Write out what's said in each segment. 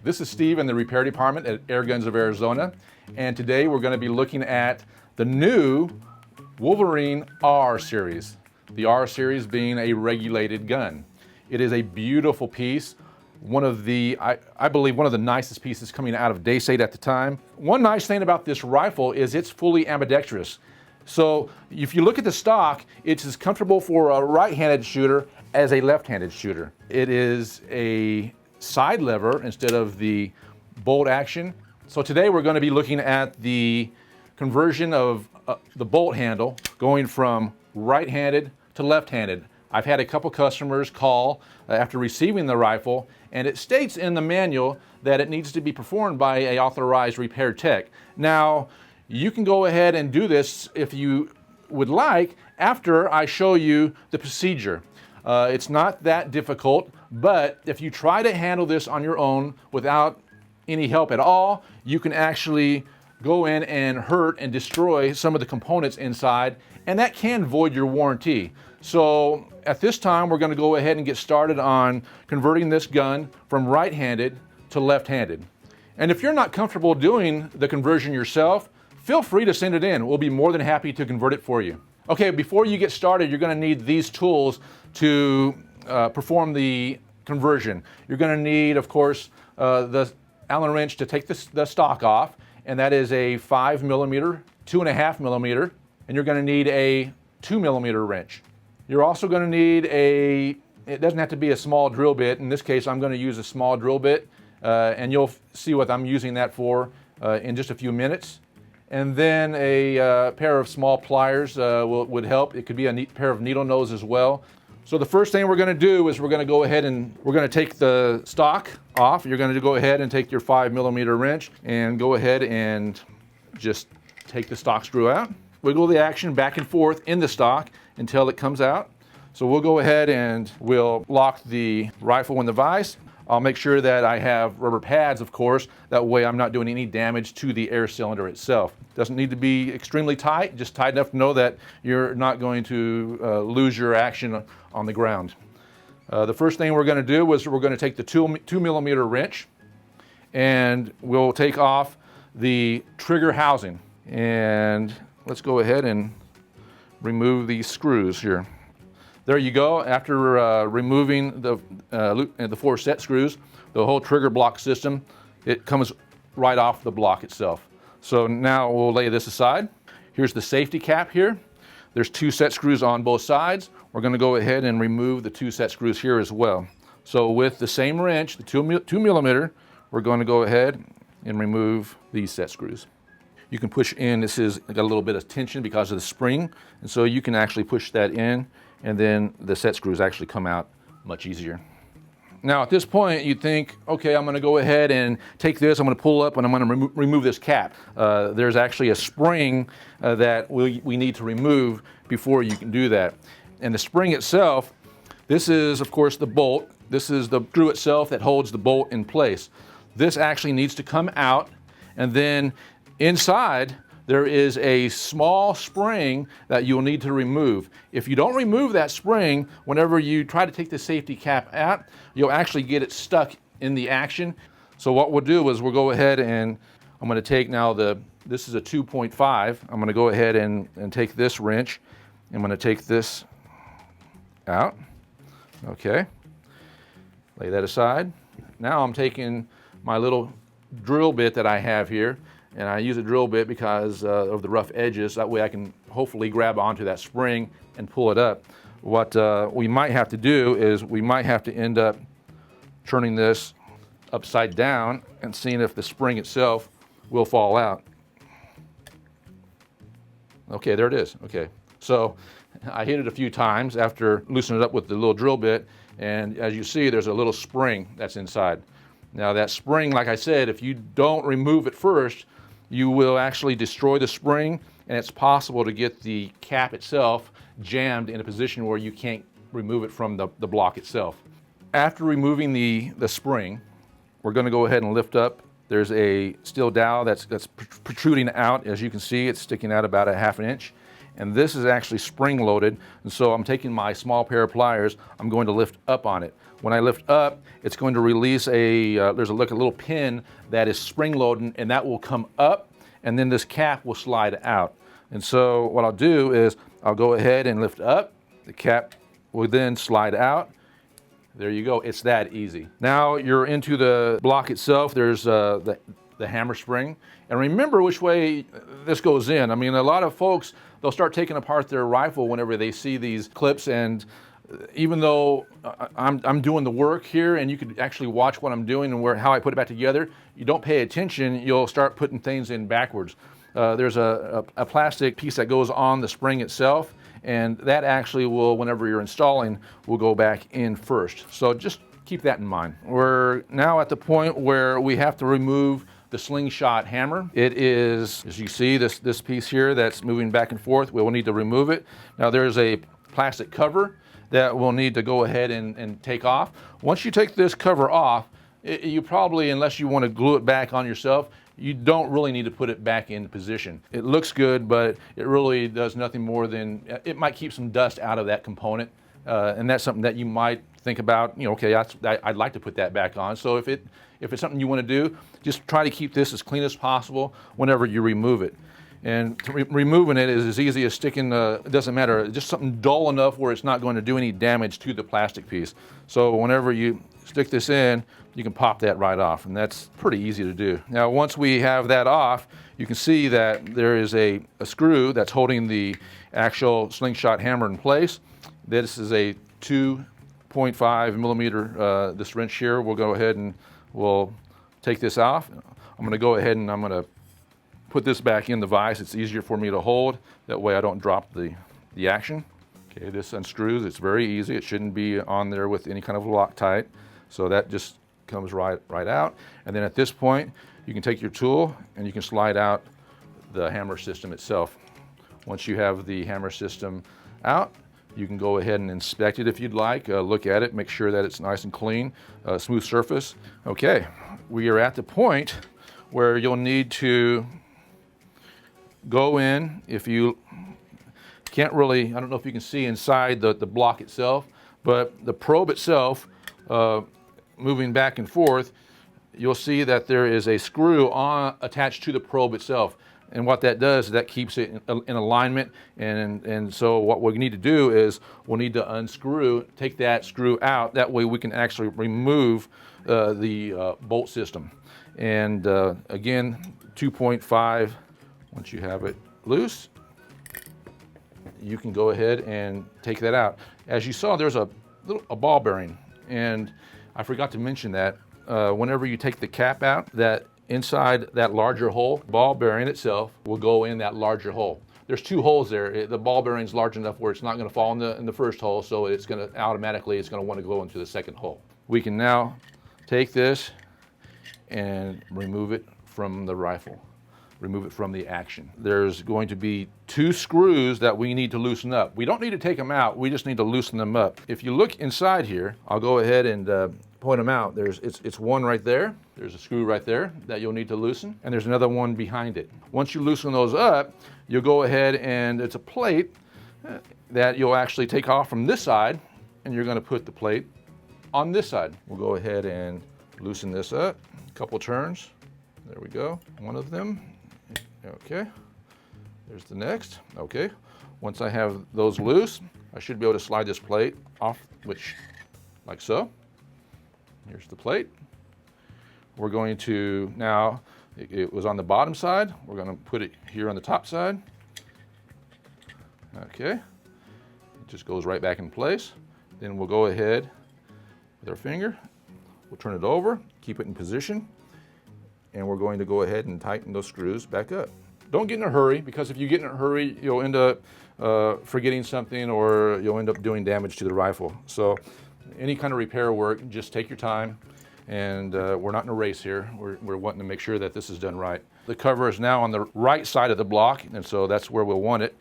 This is Steve in the repair department at Airguns of Arizona, and today we're going to be looking at the new Wolverine R series. The R series being a regulated gun. It is a beautiful piece. One of the, I believe, one of the nicest pieces coming out of Daystate at the time. One nice thing about this rifle is it's fully ambidextrous. So if you look at the stock, it's as comfortable for a right-handed shooter as a left-handed shooter. It is a side lever instead of the bolt action. So today we're going to be looking at the conversion of the bolt handle going from right-handed to left-handed. I've had a couple customers call after receiving the rifle, and it states in the manual that it needs to be performed by an authorized repair tech. Now, you can go ahead and do this if you would like after I show you the procedure. It's not that difficult, but if you try to handle this on your own without any help at all, you can actually go in and hurt and destroy some of the components inside, and that can void your warranty. So at this time, we're going to go ahead and get started on converting this gun from right-handed to left-handed. And if you're not comfortable doing the conversion yourself, feel free to send it in. We'll be more than happy to convert it for you. Okay, before you get started, you're going to need these tools to perform the conversion. You're going to need, of course, the Allen wrench to take the stock off, and that is a 5mm, 2.5mm, and you're going to need a 2mm wrench. You're also going to need it doesn't have to be a small drill bit. In this case, I'm going to use a small drill bit, and you'll see what I'm using that for in just a few minutes. And then a pair of small pliers would help. It could be a neat pair of needle nose as well. So the first thing we're going to do is we're going to go ahead and we're going to take the stock off. You're going to go ahead and take your 5mm wrench and go ahead and just take the stock screw out. Wiggle the action back and forth in the stock until it comes out. So we'll go ahead and we'll lock the rifle in the vise. I'll make sure that I have rubber pads, of course. That way I'm not doing any damage to the air cylinder itself. Doesn't need to be extremely tight, just tight enough to know that you're not going to lose your action on the ground. The first thing we're going to do is we're going to take the 2mm wrench, and we'll take off the trigger housing. And let's go ahead and remove these screws here. There you go. After removing the 4 set screws, the whole trigger block system, it comes right off the block itself. So now we'll lay this aside. Here's the safety cap here. There's 2 set screws on both sides. We're going to go ahead and remove the 2 set screws here as well. So with the same wrench, the 2mm, we're going to go ahead and remove these set screws. You can push in. This has got a little bit of tension because of the spring, and so you can actually push that in, and then the set screws actually come out much easier. Now at this point you think, okay, I'm going to go ahead and take this, I'm going to pull up and I'm going to remove this cap. There's actually a spring that we need to remove before you can do that. And the spring itself, this is of course the bolt. This is the screw itself that holds the bolt in place. This actually needs to come out, and then inside there is a small spring that you'll need to remove. If you don't remove that spring, whenever you try to take the safety cap out, you'll actually get it stuck in the action. So what we'll do is we'll go ahead and I'm going to take now this is a 2.5. I'm going to go ahead and take this wrench. I'm going to take this out. Okay. Lay that aside. Now I'm taking my little drill bit that I have here, and I use a drill bit because of the rough edges. That way I can hopefully grab onto that spring and pull it up. What we might have to do is we might have to end up turning this upside down and seeing if the spring itself will fall out. Okay, there it is. Okay, so I hit it a few times after loosening it up with the little drill bit, and as you see, there's a little spring that's inside. Now that spring, like I said, if you don't remove it first, you will actually destroy the spring, and it's possible to get the cap itself jammed in a position where you can't remove it from the block itself. After removing the spring, we're going to go ahead and lift up. There's a steel dowel that's protruding out. As you can see, it's sticking out about 1/2 inch. And this is actually spring loaded. And so I'm taking my small pair of pliers, I'm going to lift up on it. When I lift up, it's going to release there's a little pin that is spring loading, and that will come up, and then this cap will slide out. And so what I'll do is I'll go ahead and lift up. The cap will then slide out. There you go. It's that easy. Now you're into the block itself. There's the hammer spring. And remember which way this goes in. I mean, a lot of folks, they'll start taking apart their rifle whenever they see these clips, and even though I'm doing the work here and you could actually watch what I'm doing and how I put it back together, you don't pay attention, you'll start putting things in backwards. There's a plastic piece that goes on the spring itself, and that actually will, whenever you're installing, will go back in first. So just keep that in mind. We're now at the point where we have to remove the slingshot hammer. It is, as you see, this piece here that's moving back and forth. We'll need to remove it. Now there's a plastic cover that we'll need to go ahead and take off. Once you take this cover off, you probably, unless you want to glue it back on yourself, you don't really need to put it back in position. It looks good, but it really does nothing more than, it might keep some dust out of that component. And that's something that you might think about, okay, I'd like to put that back on. So if it's something you want to do, just try to keep this as clean as possible whenever you remove it. And removing it is as easy as sticking, it doesn't matter, just something dull enough where it's not going to do any damage to the plastic piece. So whenever you stick this in, you can pop that right off, and that's pretty easy to do. Now once we have that off, you can see that there is a screw that's holding the actual slingshot hammer in place. This is a 2.5 millimeter, this wrench here. We'll go ahead and we'll take this off. I'm gonna go ahead and I'm gonna put this back in the vise. It's easier for me to hold. That way I don't drop the action. Okay, this unscrews. It's very easy. It shouldn't be on there with any kind of Loctite. So that just comes right out. And then at this point, you can take your tool and you can slide out the hammer system itself. Once you have the hammer system out, you can go ahead and inspect it if you'd like. Look at it, make sure that it's nice and clean, smooth surface. Okay, we are at the point where you'll need to go in. If you can't really, I don't know if you can see inside the block itself, but the probe itself, moving back and forth, you'll see that there is a screw attached to the probe itself. And what that does is that keeps it in alignment. And so what we need to do is we'll need to unscrew, take that screw out. That way we can actually remove the bolt system. And again, 2.5, once you have it loose, you can go ahead and take that out. As you saw, there's a ball bearing. And I forgot to mention that whenever you take the cap out, that inside that larger hole, ball bearing itself will go in that larger hole. There's two holes there. The ball bearing's large enough where it's not going to fall in the first hole, so it's going to automatically, it's going to want to go into the second hole. We can now take this and remove it from the rifle, remove it from the action. There's going to be two screws that we need to loosen up. We don't need to take them out, we just need to loosen them up. If you look inside here, I'll go ahead and point them out. It's one right there. There's a screw right there that you'll need to loosen, and there's another one behind it. Once you loosen those up, you'll go ahead and it's a plate that you'll actually take off from this side, and you're going to put the plate on this side. We'll go ahead and loosen this up. A couple turns. There we go. One of them. Okay. There's the next. Okay. Once I have those loose, I should be able to slide this plate off, which, like so. Here's the plate. We're going to now, it was on the bottom side. We're going to put it here on the top side. Okay. It just goes right back in place. Then we'll go ahead with our finger. We'll turn it over, keep it in position, and we're going to go ahead and tighten those screws back up. Don't get in a hurry, because if you get in a hurry, you'll end up forgetting something, or you'll end up doing damage to the rifle. So any kind of repair work, just take your time, and we're not in a race here. We're wanting to make sure that this is done right. The cover is now on the right side of the block, and so that's where we'll want it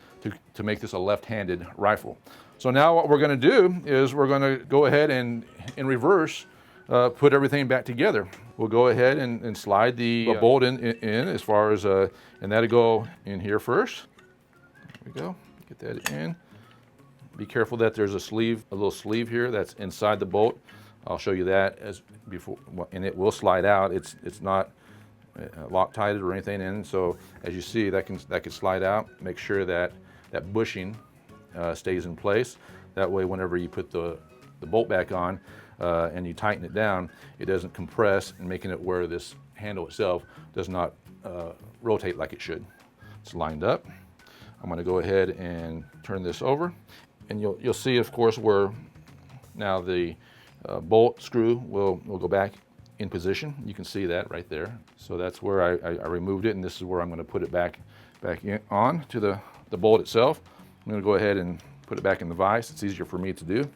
to make this a left-handed rifle. So now what we're going to do is we're going to go ahead and in reverse put everything back together. We'll go ahead and slide the bolt in as far as, and that'll go in here first. There we go, get that in. Be careful that there's a sleeve, a little sleeve here that's inside the bolt. I'll show you that as before, and it will slide out. It's not Loctited or anything in. So as you see, that can slide out. Make sure that that bushing stays in place. That way, whenever you put the bolt back on and you tighten it down, it doesn't compress, and making it where this handle itself does not rotate like it should. It's lined up. I'm going to go ahead and turn this over, and you'll see, of course, where now the bolt screw will go back in position. You can see that right there. So that's where I removed it, and this is where I'm going to put it back on to the bolt itself. I'm going to go ahead and put it back in the vise. It's easier for me to do.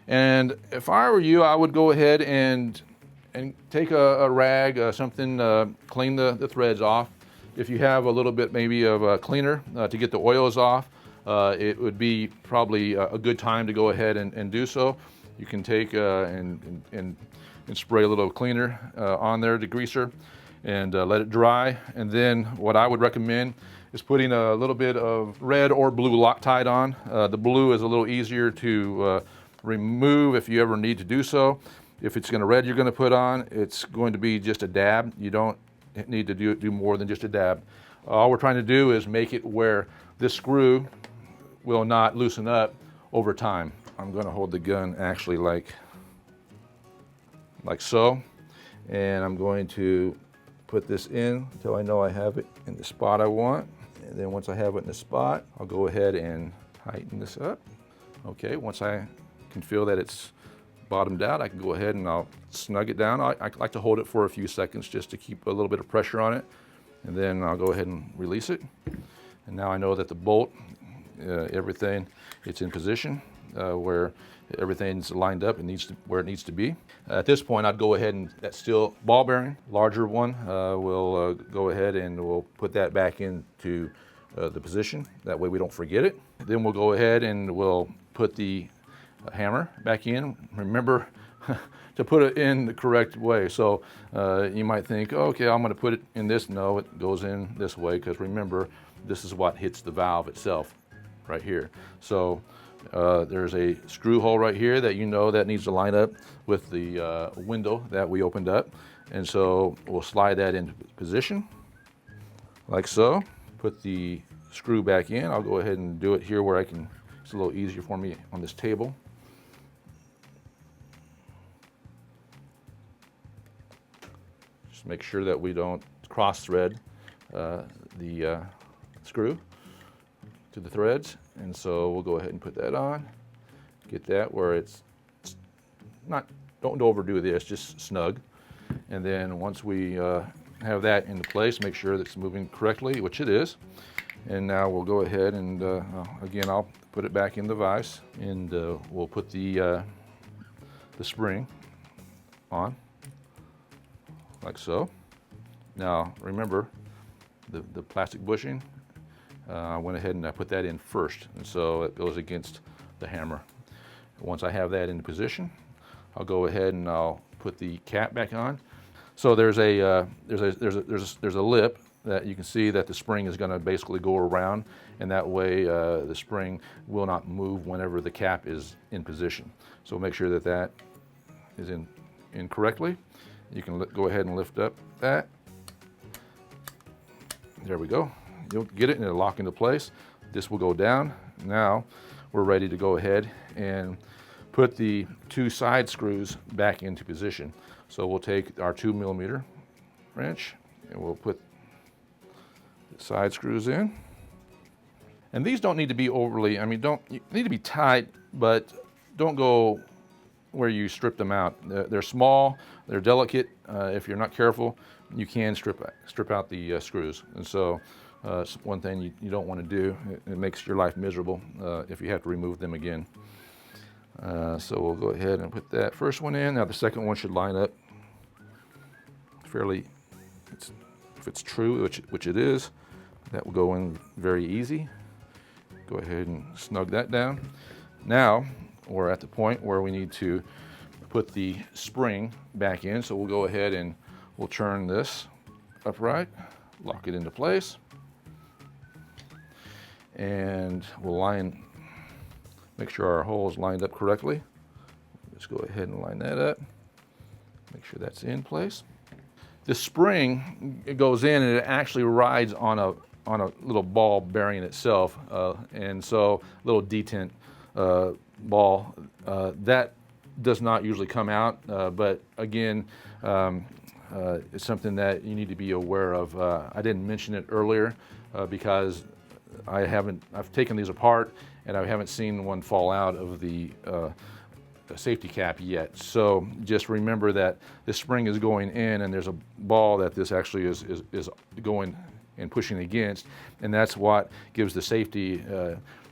And if I were you, I would go ahead and take a rag, something, clean the threads off. If you have a little bit maybe of a cleaner to get the oils off, it would be probably a good time to go ahead and do so. You can take and spray a little cleaner on there, degreaser, and let it dry. And then what I would recommend is putting a little bit of red or blue Loctite on. The blue is a little easier to remove if you ever need to do so. If it's red you're going to put on, it's going to be just a dab. You don't need to do more than just a dab. All we're trying to do is make it where this screw will not loosen up over time. I'm going to hold the gun actually like so, and I'm going to put this in until I know I have it in the spot I want. And then once I have it in the spot, I'll go ahead and tighten this up. Okay, once I can feel that it's bottomed out, I can go ahead and I'll snug it down. I like to hold it for a few seconds just to keep a little bit of pressure on it, and then I'll go ahead and release it. And now I know that the bolt, everything, it's in position where everything's lined up and where it needs to be. At this point, I'd go ahead and that steel ball bearing, larger one, we'll go ahead and we'll put that back into the position. That way we don't forget it. Then we'll go ahead and we'll put the hammer back in. Remember to put it in the correct way. So you might think, okay, I'm going to put it in this. No, it goes in this way, because remember, this is what hits the valve itself right here. So there's a screw hole right here that that needs to line up with the window that we opened up. And so we'll slide that into position like so. Put the screw back in. I'll go ahead and do it here where it's a little easier for me on this table. Just make sure that we don't cross thread the screw to the threads. And so we'll go ahead and put that on. Get that where it's not, don't overdo this, just snug. And then once we have that into place, make sure that it's moving correctly, which it is. And now we'll go ahead and, again, I'll put it back in the vise, and we'll put the spring on, like so. Now, remember, the plastic bushing, I went ahead and I put that in first, and so it goes against the hammer. Once I have that in position, I'll go ahead and I'll put the cap back on. So there's a lip that you can see that the spring is going to basically go around, and that way the spring will not move whenever the cap is in position. So make sure that that is in correctly. You can go ahead and lift up that. There we go. You'll get it and it'll lock into place. This will go down. Now we're ready to go ahead and put the two side screws back into position. So we'll take our 2mm wrench and we'll put the side screws in. And these don't need to be overly, you need to be tight, but don't go where you strip them out. They're small, they're delicate. If you're not careful, you can strip out the screws. And so it's one thing you don't want to do. It makes your life miserable if you have to remove them again. So we'll go ahead and put that first one in. Now the second one should line up fairly, if it's true, which it is, that will go in very easy. Go ahead and snug that down. Now we're at the point where we need to put the spring back in. So we'll go ahead and we'll turn this upright, lock it into place, and we'll make sure our hole is lined up correctly. Just go ahead and line that up. Make sure that's in place. The spring, it goes in and it actually rides on a little ball bearing itself, and so little detent ball that does not usually come out, but again, it's something that you need to be aware of. I didn't mention it earlier because I've taken these apart and I haven't seen one fall out of the safety cap yet. So just remember that this spring is going in and there's a ball that this actually is going and pushing against, and that's what gives the safety.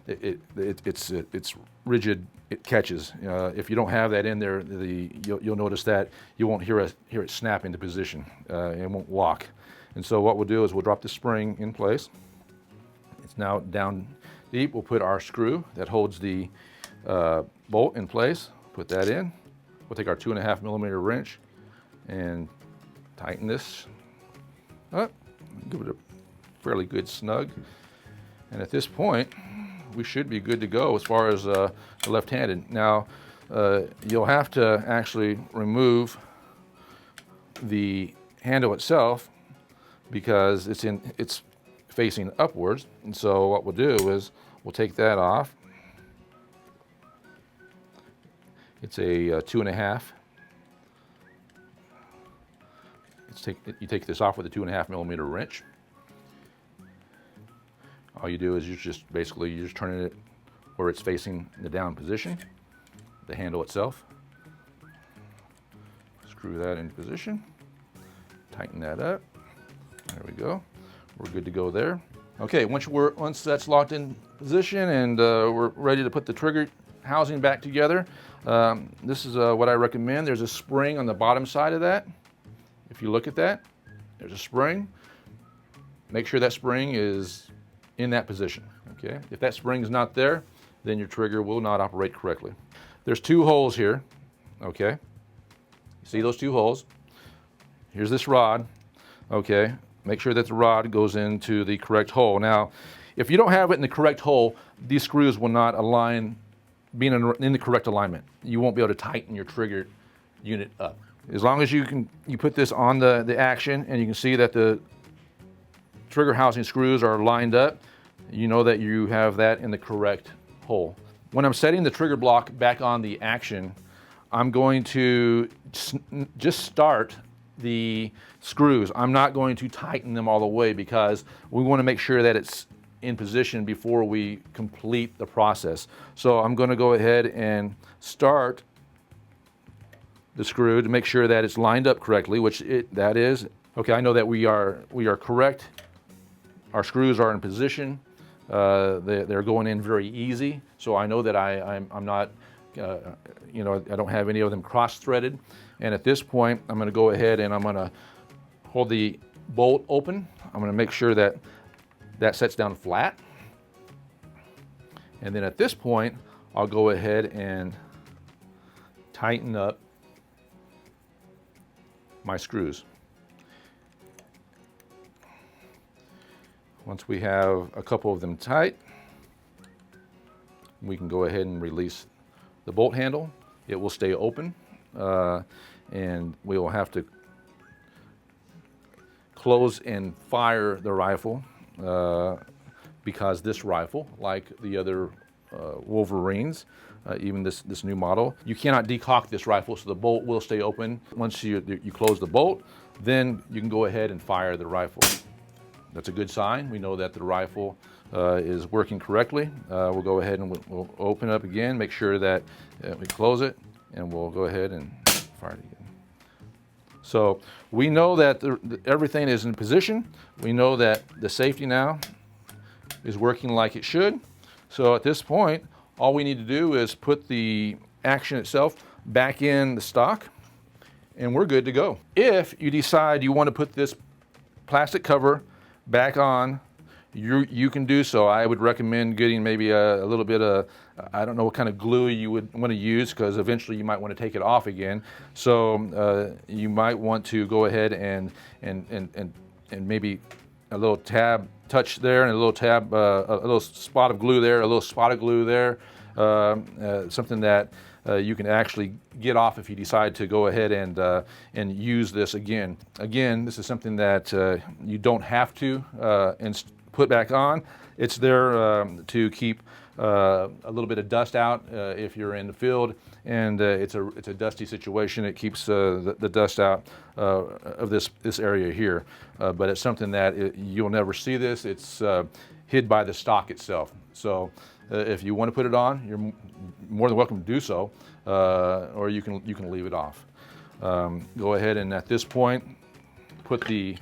It's rigid. It catches. If you don't have that in there, you'll notice that you won't hear it snap into position. It won't lock. And so what we'll do is we'll drop the spring in place. It's now down deep. We'll put our screw that holds the bolt in place. Put that in. We'll take our 2.5 millimeter wrench and tighten this up. Give it a fairly good snug. And at this point, we should be good to go as far as the left-handed. Now, you'll have to actually remove the handle itself because it's facing upwards. And so what we'll do is we'll take that off. It's a 2.5. You take this off with a 2.5 millimeter wrench. All you do is you're just turning it where it's facing the down position, the handle itself. Screw that into position, tighten that up. There we go. We're good to go there. Okay, once that's locked in position and we're ready to put the trigger housing back together, this is what I recommend. There's a spring on the bottom side of that. If you look at that, there's a spring. Make sure that spring is in that position, okay? If that spring is not there, then your trigger will not operate correctly. There's 2 holes here, okay? You see those 2 holes? Here's this rod, okay? Make sure that the rod goes into the correct hole. Now, if you don't have it in the correct hole, these screws will not align, being in the correct alignment. You won't be able to tighten your trigger unit up. As long as you put this on the action and you can see that the trigger housing screws are lined up, you know that you have that in the correct hole. When I'm setting the trigger block back on the action, I'm going to just start the screws. I'm not going to tighten them all the way because we want to make sure that it's in position before we complete the process. So I'm going to go ahead and start the screw to make sure that it's lined up correctly, which that is. Okay, I know that we are correct. Our screws are in position. They're going in very easy, so I know that I'm not, I don't have any of them cross-threaded. And at this point, I'm going to go ahead and I'm going to hold the bolt open. I'm going to make sure that that sets down flat. And then at this point, I'll go ahead and tighten up my screws. Once we have a couple of them tight, we can go ahead and release the bolt handle. It will stay open, and we will have to close and fire the rifle because this rifle, like the other Wolverines, even this new model, you cannot decock this rifle, so the bolt will stay open. Once you close the bolt, then you can go ahead and fire the rifle. That's a good sign. We know that the rifle is working correctly. We'll go ahead and we'll open it up again, make sure that we close it, and we'll go ahead and fire it again. So we know that everything is in position. We know that the safety now is working like it should. So at this point, all we need to do is put the action itself back in the stock, and we're good to go. If you decide you want to put this plastic cover back on, you can do so. I would recommend getting maybe a little bit of, I don't know what kind of glue you would want to use, because eventually you might want to take it off again. So you might want to go ahead and maybe a little tab touch there, and a little tab, a little spot of glue there, a little spot of glue there, something that you can actually get off if you decide to go ahead and use this again. Again, this is something that you don't have to put back on. It's there to keep a little bit of dust out if you're in the field, and it's a dusty situation. It keeps the dust out of this area here, but it's something that you'll never see this. It's hid by the stock itself. So if you want to put it on, you're more than welcome to do so, or you can leave it off. Go ahead and at this point put the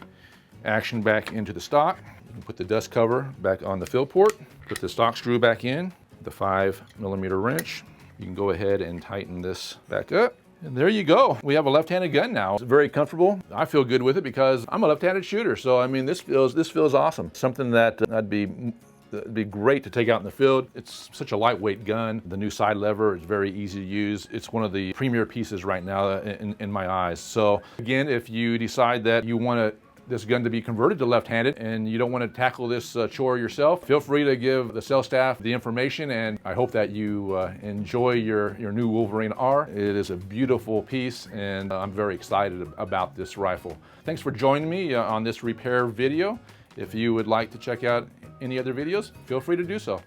action back into the stock. You can put the dust cover back on the fill port, put the stock screw back in, the 5mm wrench. You can go ahead and tighten this back up. And there you go. We have a left-handed gun now. It's very comfortable. I feel good with it because I'm a left-handed shooter. So I mean, this feels awesome. Something that it'd be great to take out in the field. It's such a lightweight gun. The new side lever is very easy to use. It's one of the premier pieces right now in my eyes. So again, if you decide that you want this gun to be converted to left-handed and you don't want to tackle this chore yourself, feel free to give the sales staff the information, and I hope that you enjoy your new Wolverine R. It is a beautiful piece, and I'm very excited about this rifle. Thanks for joining me on this repair video. If you would like to check out any other videos, feel free to do so.